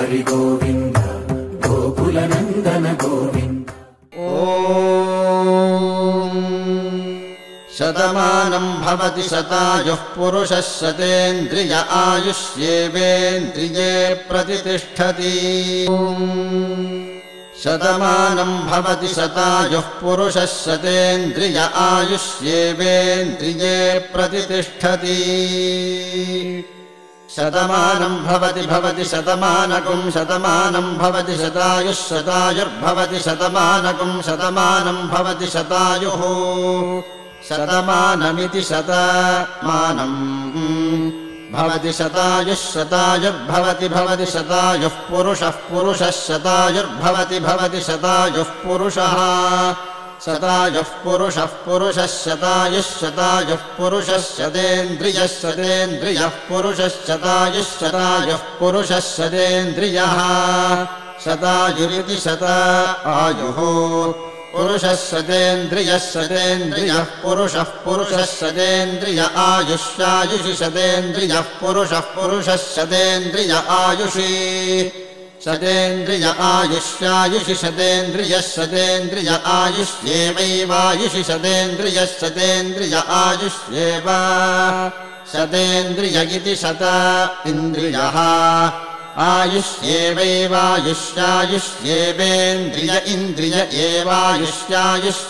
हरि गोविन्द गोकुलनन्दन गोविन्द। शतमानं भवति शतायुः पुरुषः शतेन्द्रिय आयुष्येवेन्द्रिये प्रतिष्ठति। शतमानं भवति शतायुः पुरुषः शतेन्द्रिय आयुष्येवेन्द्रिये प्रतिष्ठति। शतमानं भवति शतमानकं शतमानं भवति शतायुः शतायुर्भवति शतमानकं शतमानं भवति शतायुः शतमानमिति शतमानं भवति शतायुः शतायुर्भवति शतायुः पुरुषः शतायुर्भवति शतायुः पुरुषः शतायुः पुरुषः शतायुः पुरुषः शतेन्द्रियः पुरुषः शतायुः पुरुषः शतेन्द्रियः शतायुरिति शतायुः पुरुषः शतेन्द्रियः पुरुषः शतेन्द्रिय आयुष्यायुषि शतेन्द्रियः पुरुषः शतेन्द्रिय आयुषि शतेन्द्रिय आयुष्यायुषि शतेन्द्रिय आयुष्येवैवायुषि शतेन्द्रिय आयुष्येव शतेन्द्रिय इति शत इन्द्रियः आयुष्येवैवायुष्यायुष्येवेन्द्रिय इन्द्रिय एवायुष्यायुष्